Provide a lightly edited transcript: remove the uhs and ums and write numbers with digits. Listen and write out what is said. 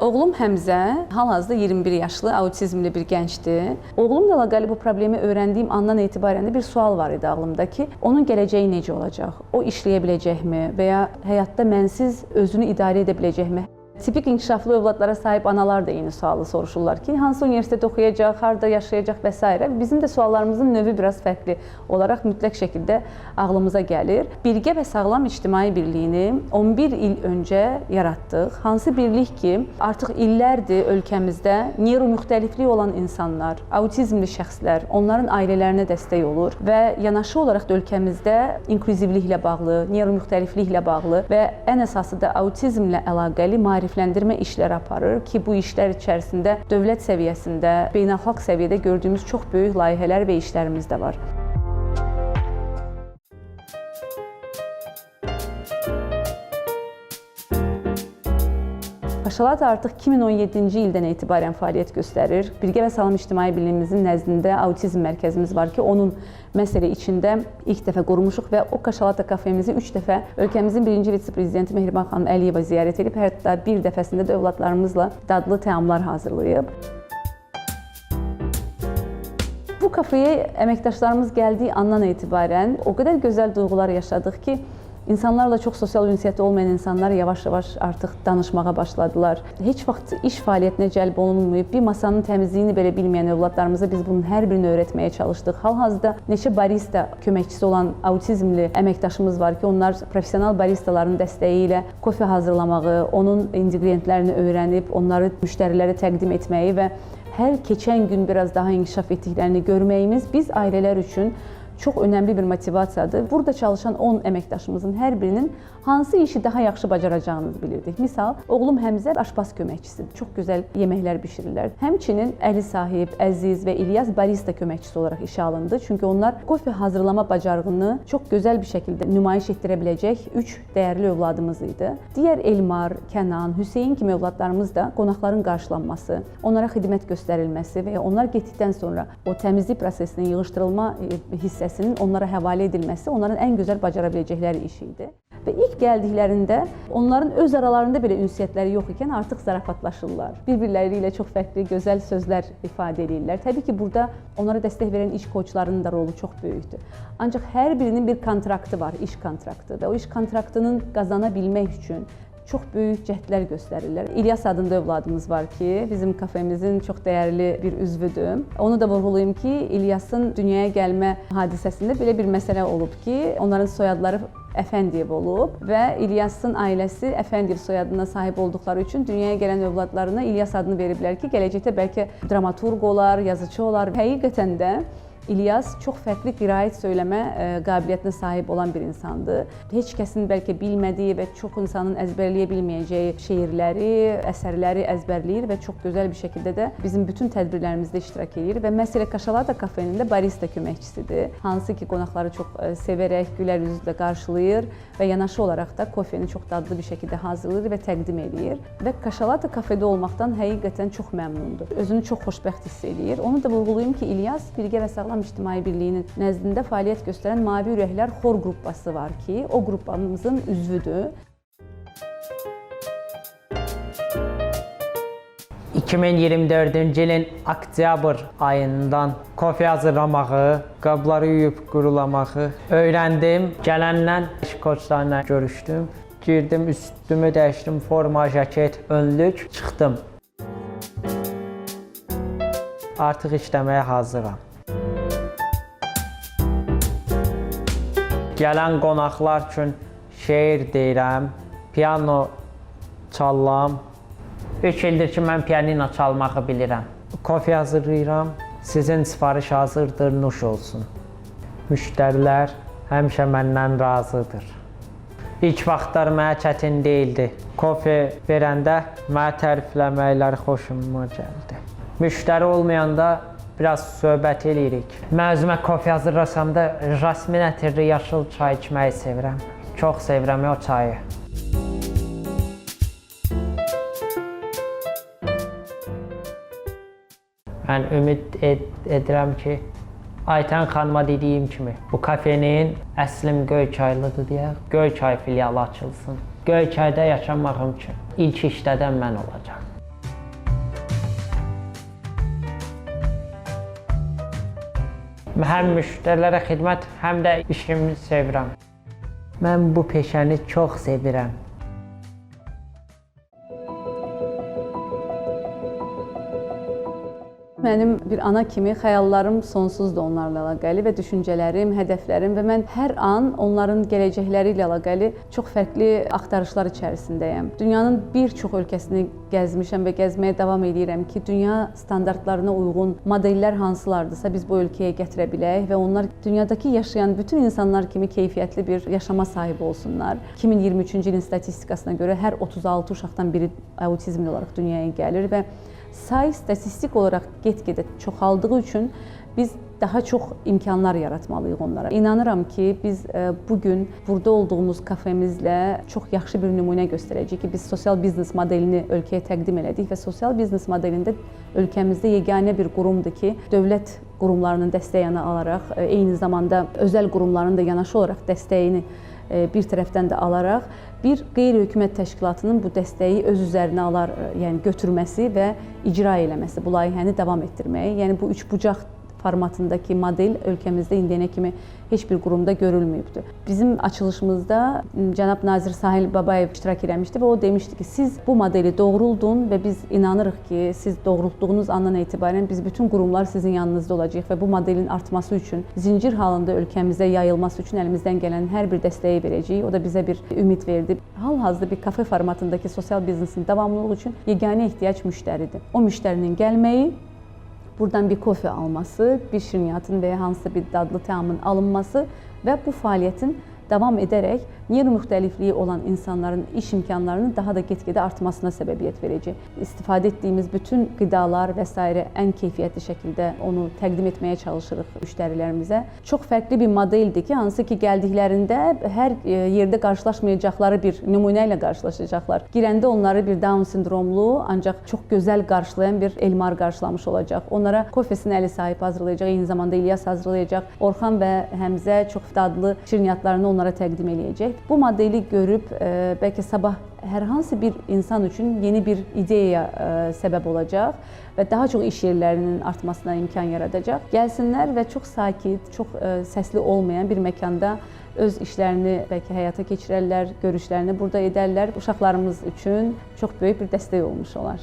Oğlum Həmzə hal-hazırda 21 yaşlı autizmli bir gəncdir. Oğlumla əlaqəli bu problemi öyrəndiyim andan etibarən də bir sual var idi ağlımda ki, onun gələcəyi necə olacaq? O işləyə biləcəkmi və ya həyatda mənsiz özünü idarə edə biləcəkmi? Tipik inkişaflı övladlara sahib analar da eyni sualı soruşurlar ki, hansı universitetdə oxuyacaq, harada yaşayacaq və s. Bizim də suallarımızın növü biraz fərqli olaraq mütləq şəkildə ağlımıza gəlir. Birgə və Sağlam İctimai Birliyini 11 il öncə yaratdıq. Hansı birlik ki, artıq illərdir ölkəmizdə neyromüxtəlifliyi olan insanlar, autizmli şəxslər, onların ailələrinə dəstək olur və yanaşı olaraq da ölkəmizdə inklüzivliklə bağlı, neyromüxtəlifliklə bağlı və ən əsası da autizmlə əlaqəli maarifləndirmə işləri aparır ki, bu işlər içərisində dövlət səviyyəsində, beynəlxalq səviyyədə gördüyümüz çox böyük layihələr və işlərimiz də var. Paşalat artıq 2017-ci ildən etibarən fəaliyyət göstərir. Birgə və Sağlam İctimai Birliyimizin nəzdində autizm mərkəzimiz var ki, onun məsələ içində ilk dəfə qurmuşuq və o Kaşalata kafemizi 3 dəfə ölkəmizin birinci vitse-prezidenti Mehriban xanım Əliyeva ziyarət edib, hətta bir dəfəsində də övladlarımızla dadlı təamlar hazırlayıb. Bu kafeye əməkdaşlarımız gəldiyi andan etibarən o qədər gözəl duyğular yaşadıq ki, İnsanlarla çox sosial ünsiyyəti olmayan insanlar yavaş-yavaş artıq danışmağa başladılar. Heç vaxt iş fəaliyyətinə cəlb olunmayıb, bir masanın təmizliyini belə bilməyən övladlarımıza biz bunun hər birini öyrətməyə çalışdıq. Hal-hazırda neçə barista köməkçisi olan autizmli əməkdaşımız var ki, onlar professional baristaların dəstəyi ilə kofe hazırlamağı, onun ingredientlərini öyrənib, onları müştərilərə təqdim etməyi və hər keçən gün biraz daha inkişaf etdiklərini görməyimiz biz ailələr üçün çox önəmli bir motivasiyadır. Burada çalışan 10 əməkdaşımızın hər birinin hansı işi daha yaxşı bacaracağını bilirdik. Misal, oğlum Həmzə aşpaz köməkçisidir. Çox gözəl yeməklər bişirirlər. Həmçinin Əli Sahib, Əziz və İlyas barista köməkçisi olaraq işə alındı. Çünki onlar kofe hazırlama bacarığını çox gözəl bir şəkildə nümayiş etdirə biləcək 3 dəyərli övladımız idi. Digər Elmar, Kənan, Hüseyin kimi övladlarımız da qonaqların qarşılanması, onlara xidmət göstərilməsi və onlar getdikdən sonra o təmizlik prosesinin yığışdırılma hissəsinin onlara həvalə edilməsi onların ən gözəl bacara biləcəkləri iş idi. Və ilk gəldiklərində onların öz aralarında belə ünsiyyətləri yox ikən artıq zarafatlaşırlar. Bir-birləri ilə çox fərqli, gözəl sözlər ifadə edirlər. Təbii ki, burada onlara dəstək verən iş koçlarının da rolu çox böyükdür. Ancaq hər birinin bir kontraktı var, iş kontraktı və o iş kontraktının qazana bilmək üçün çox böyük cəhdlər göstərirlər. İlyas adında övladımız var ki, bizim kafemizin çox dəyərli bir üzvüdür. Onu da vurğulayım ki, İlyasın dünyaya gəlmə hadisəsində belə bir məsələ olub ki, onların soyadları Əfəndiyev olub və İlyasın ailəsi Əfəndiyev soyadına sahib olduqları üçün dünyaya gələn övladlarına İlyas adını veriblər ki, gələcəkdə bəlkə dramaturq olar, yazıcı olar. Həqiqətən də İlyas çox fərqli qiraət söyləmə qabiliyyətinə sahib olan bir insandır. Heç kəsin bəlkə bilmədiyi və çox insanın əzbərləyə bilməyəcəyi şeirləri, əsərləri əzbərləyir və çox gözəl bir şəkildə də bizim bütün tədbirlərimizdə iştirak edir və məsələ Kaşalata kafenin də barista köməkçisidir. Hansı ki, qonaqları çox sevərək, gülər üzlə qarşılayır və yanaşı olaraq da kofeni çox dadlı bir şəkildə hazırlayır və təqdim edir. Və Kaşalata kafedə olmaqdan həqiqətən çox məmnundur. Özünü çox xoşbəxt hiss edir. Onu da vurğulayım ki, İlyas Birgə və Sağlam İctimai Birliyinin nəzdində fəaliyyət göstərən Mavi Ürəklər xor qrupası var ki, o qrupamızın üzvüdür. 2024-cü ilin oktyabr ayından kofe hazırlamağı, qabları yuyub qurulamağı öyrəndim. Gələndən iş koçlarına görüşdüm. Girdim, üstümü dəyişdim, forma, jaket, önlük, çıxdım. Artıq işləməyə hazıram. Gələn qonaqlar üçün şeir deyirəm, piano çalıram. 3 ildir ki, mən pianino çalmağı bilirəm. Kofe hazırlayıram, sizin sifariş hazırdır, nuş olsun. Müştərilər həmişə məndən razıdır. İlk vaxtlar mənə çətin deyildi. Kofe verəndə mənə tərifləməkləri xoşuma gəldi. Müştəri olmayanda biraz söhbət eləyirik. Mən özümə kofe hazırlasam da jasmin ətirli yaşıl çay içməyi sevirəm. Çox sevirəm o çayı. Mən ümid edirəm ki, Aytən xanıma dediyim kimi, bu kafenin əslim Göyçaylıdır deyə Göyçay filialı açılsın. Göyçayda yaşamağım üçün ilk işlədən mən olacağam. Həm müştərilərə xidmət, həm də işimi sevirəm. Mən bu peşəni çox sevirəm. Mənim bir ana kimi xəyallarım sonsuzdur onlarla əlaqəli və düşüncələrim, hədəflərim və mən hər an onların gələcəkləri ilə əlaqəli çox fərqli axtarışlar içərisindəyəm. Dünyanın bir çox ölkəsini gəzmişəm və gəzməyə davam edirəm ki, dünya standartlarına uyğun modellər hansılardırsa biz bu ölkəyə gətirə bilək və onlar dünyadakı yaşayan bütün insanlar kimi keyfiyyətli bir yaşama sahib olsunlar. 2023-cü ilin statistikasına görə hər 36 uşaqdan biri autizmli olaraq dünyaya gəlir və say statistik olaraq get-gedə çoxaldığı üçün biz daha çox imkanlar yaratmalıyıq onlara. İnanıram ki, biz bugün burada olduğumuz kafemizlə çox yaxşı bir nümunə göstərəcəyik ki, biz sosial biznes modelini ölkəyə təqdim elədik və sosial biznes modelində ölkəmizdə yeganə bir qurumdur ki, dövlət qurumlarının dəstəyini alaraq, eyni zamanda özəl qurumların da yanaşı olaraq dəstəyini bir tərəfdən də alaraq bir qeyri-hökumət təşkilatının bu dəstəyi öz üzərinə yəni götürməsi və icra eləməsi, bu layihəni davam etdirməyi, yəni bu üçbucaq formatındakı model ölkəmizdə indiyənə kimi heç bir qurumda görülməyibdir. Bizim açılışımızda cənab nazir Sahil Babayev iştirak etmişdi və o demişdi ki, siz bu modeli doğruldun və biz inanırıq ki, siz doğrultduğunuz andan etibarən biz bütün qurumlar sizin yanınızda olacağıq və bu modelin artması üçün, zincir halında ölkəmizə yayılması üçün əlimizdən gələn hər bir dəstəyi verəcəyik. O da bizə bir ümid verdi. Hal-hazırda bir kafe formatındakı sosial biznesin davamlılığı üçün yeganə ehtiyac müştəridir. O müştərinin gəlməyi, buradan bir kofe alması, bir şirniyyatın və ya hansısa bir dadlı təamın alınması və bu fəaliyyətin davam edərək qeyri-müxtəlifliyi olan insanların iş imkanlarının daha da get-gedə artmasına səbəbiyyət verəcək. İstifadə etdiyimiz bütün qidalar və s. ən keyfiyyətli şəkildə onu təqdim etməyə çalışırıq müştərilərimizə. Çox fərqli bir modeldir ki, hansı ki gəldiklərində hər yerdə qarşılaşmayacaqları bir nümunə ilə qarşılaşacaqlar. Girəndə onları bir Down sindromlu, ancaq çox gözəl qarşılayan bir Elmar qarşılamış olacaq. Onlara kofesini Əli sahib hazırlayacaq, eyni zamanda İlyas hazırlayacaq. Orxan və Həmzə çox dadlı şirniyyatlarını onlara təqdim eləyəcək. Bu modeli görüb bəlkə sabah hər hansı bir insan üçün yeni bir ideyaya səbəb olacaq və daha çox iş yerlərinin artmasına imkan yaradacaq. Gəlsinlər və çox sakit, çox səsli olmayan bir məkanda öz işlərini bəlkə həyata keçirərlər, görüşlərini burada edərlər. Uşaqlarımız üçün çox böyük bir dəstək olmuş olar.